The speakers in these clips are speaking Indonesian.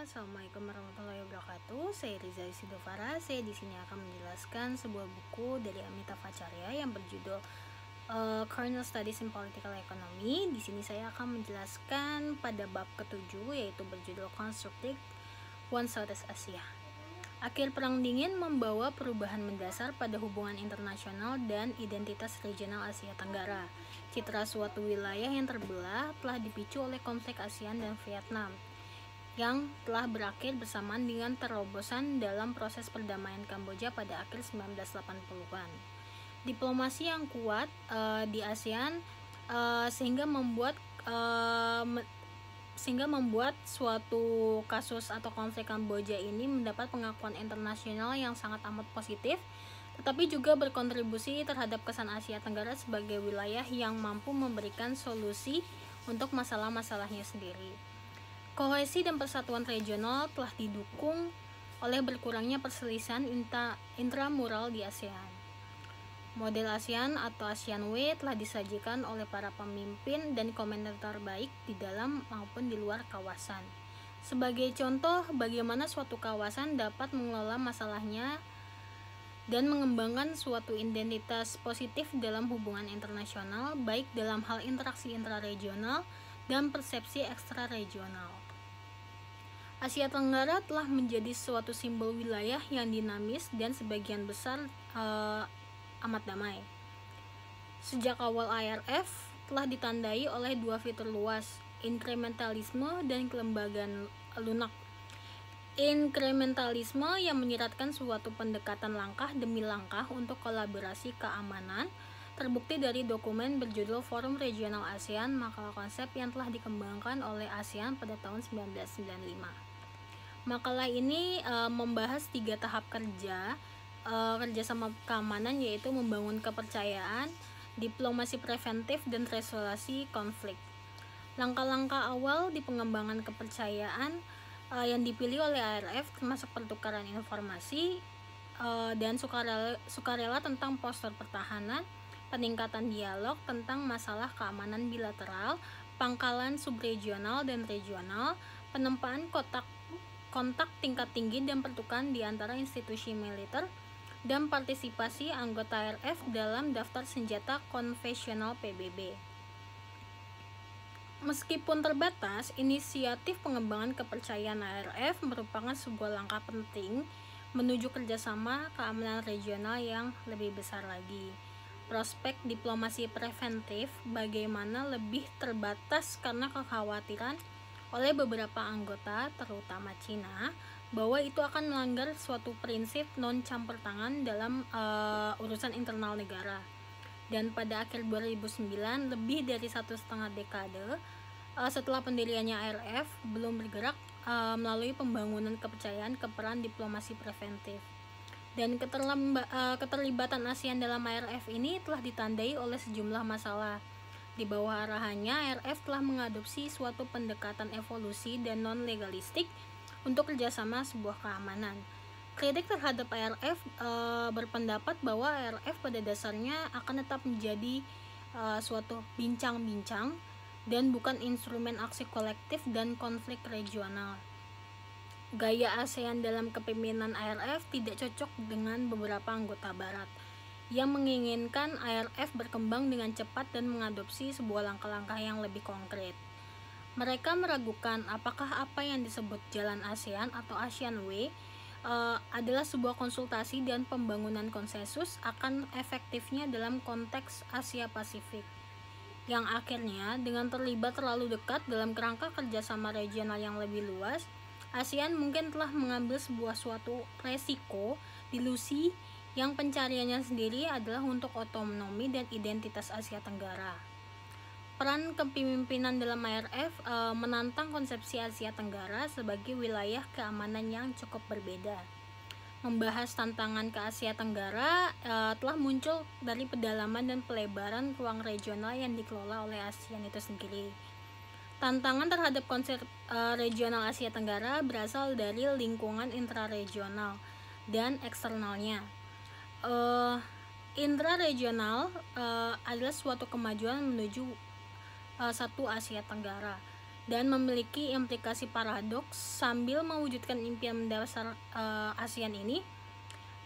Assalamualaikum warahmatullahi wabarakatuh. Saya Riza Isidofara. Saya di sini akan menjelaskan sebuah buku dari Amitav Acharya yang berjudul Kernel Studies in Political Economy. Di sini saya akan menjelaskan pada bab ke-7, yaitu berjudul Constructing One Southeast Asia. Akhir Perang Dingin membawa perubahan mendasar pada hubungan internasional dan identitas regional Asia Tenggara. Citra suatu wilayah yang terbelah telah dipicu oleh konflik ASEAN dan Vietnam yang telah berakhir bersamaan dengan terobosan dalam proses perdamaian Kamboja pada akhir 1980-an. Diplomasi yang kuat di ASEAN sehingga membuat suatu kasus atau konflik Kamboja ini mendapat pengakuan internasional yang sangat amat positif, tetapi juga berkontribusi terhadap kesan Asia Tenggara sebagai wilayah yang mampu memberikan solusi untuk masalah-masalahnya sendiri. Kohesi dan persatuan regional telah didukung oleh berkurangnya perselisihan intramural di ASEAN. Model ASEAN atau ASEAN Way telah disajikan oleh para pemimpin dan komentator baik di dalam maupun di luar kawasan. Sebagai contoh, bagaimana suatu kawasan dapat mengelola masalahnya dan mengembangkan suatu identitas positif dalam hubungan internasional, baik dalam hal interaksi intraregional dan persepsi ekstraregional. Asia Tenggara telah menjadi suatu simbol wilayah yang dinamis dan sebagian besar amat damai. Sejak awal IRF telah ditandai oleh dua fitur luas, inkrementalisme dan kelembagaan lunak. Inkrementalisme yang menyiratkan suatu pendekatan langkah demi langkah untuk kolaborasi keamanan terbukti dari dokumen berjudul Forum Regional ASEAN, makalah konsep yang telah dikembangkan oleh ASEAN pada tahun 1995. Makalah ini membahas 3 tahap kerjasama keamanan, yaitu membangun kepercayaan, diplomasi preventif, dan resolusi konflik. Langkah-langkah awal di pengembangan kepercayaan yang dipilih oleh ARF termasuk pertukaran informasi dan sukarela tentang postur pertahanan, peningkatan dialog tentang masalah keamanan bilateral, pangkalan subregional dan regional, penempaan kontak tingkat tinggi dan pertukaran di antara institusi militer, dan partisipasi anggota RF dalam daftar senjata konvensional PBB. Meskipun terbatas, inisiatif pengembangan kepercayaan ARF merupakan sebuah langkah penting menuju kerjasama keamanan regional yang lebih besar lagi. Prospek diplomasi preventif bagaimana lebih terbatas karena kekhawatiran oleh beberapa anggota, terutama Cina, bahwa itu akan melanggar suatu prinsip non-campur tangan dalam urusan internal negara. Dan pada akhir 2009, lebih dari 1,5 dekade setelah pendiriannya ARF, belum bergerak melalui pembangunan kepercayaan ke peran diplomasi preventif. Dan keterlibatan ASEAN dalam ARF ini telah ditandai oleh sejumlah masalah. Di bawah arahannya, ARF telah mengadopsi suatu pendekatan evolusi dan non-legalistik untuk kerjasama sebuah keamanan. Kritik terhadap ARF berpendapat bahwa ARF pada dasarnya akan tetap menjadi suatu bincang-bincang dan bukan instrumen aksi kolektif dan konflik regional. Gaya ASEAN dalam kepemimpinan ARF tidak cocok dengan beberapa anggota Barat yang menginginkan ARF berkembang dengan cepat dan mengadopsi sebuah langkah-langkah yang lebih konkret. Mereka meragukan apakah apa yang disebut Jalan ASEAN atau ASEAN Way adalah sebuah konsultasi dan pembangunan konsensus akan efektifnya dalam konteks Asia Pasifik, yang akhirnya dengan terlibat terlalu dekat dalam kerangka kerjasama regional yang lebih luas, ASEAN mungkin telah mengambil suatu resiko dilusi yang pencariannya sendiri adalah untuk otonomi dan identitas Asia Tenggara. Peran kepemimpinan dalam ARF menantang konsepsi Asia Tenggara sebagai wilayah keamanan yang cukup berbeda. Membahas tantangan ke Asia Tenggara telah muncul dari pedalaman dan pelebaran ruang regional yang dikelola oleh ASEAN itu sendiri. Tantangan terhadap konsep regional Asia Tenggara berasal dari lingkungan intraregional dan eksternalnya. Intraregional adalah suatu kemajuan menuju satu Asia Tenggara, dan memiliki implikasi paradoks. Sambil mewujudkan impian mendasar ASEAN ini,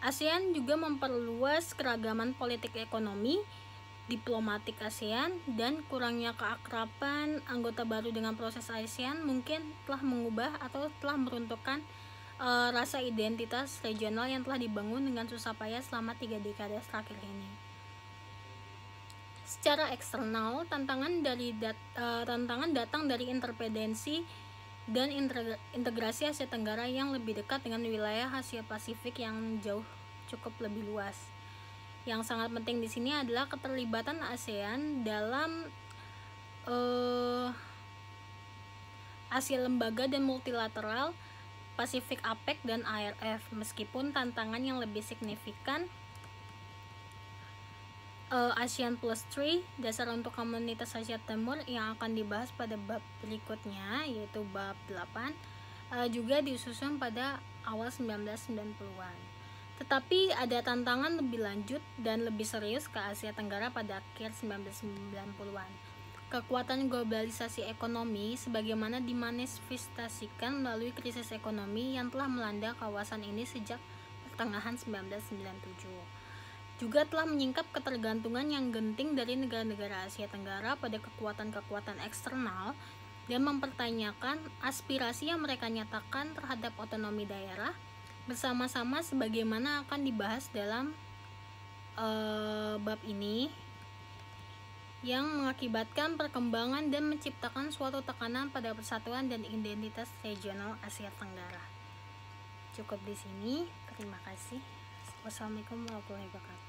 ASEAN juga memperluas keragaman politik ekonomi, diplomatik ASEAN, dan kurangnya keakraban anggota baru dengan proses ASEAN mungkin telah mengubah atau telah meruntuhkan rasa identitas regional yang telah dibangun dengan susah payah selama 3 dekade terakhir ini. Secara eksternal, tantangan datang dari interdependensi dan integrasi Asia Tenggara yang lebih dekat dengan wilayah Asia Pasifik yang cukup lebih luas. Yang sangat penting di sini adalah keterlibatan ASEAN dalam Asia lembaga dan multilateral, Pasifik, APEC, dan ARF. Meskipun tantangan yang lebih signifikan ASEAN Plus 3, dasar untuk komunitas Asia Timur, yang akan dibahas pada bab berikutnya, yaitu bab 8, juga disusun pada awal 1990-an. Tetapi ada tantangan lebih lanjut dan lebih serius ke Asia Tenggara pada akhir 1990-an. Kekuatan globalisasi ekonomi sebagaimana dimanifestasikan melalui krisis ekonomi yang telah melanda kawasan ini sejak pertengahan 1997. Juga telah menyingkap ketergantungan yang genting dari negara-negara Asia Tenggara pada kekuatan-kekuatan eksternal dan mempertanyakan aspirasi yang mereka nyatakan terhadap otonomi daerah bersama-sama, sebagaimana akan dibahas dalam bab ini, yang mengakibatkan perkembangan dan menciptakan suatu tekanan pada persatuan dan identitas regional Asia Tenggara. Cukup di sini. Terima kasih. Wassalamualaikum warahmatullahi wabarakatuh.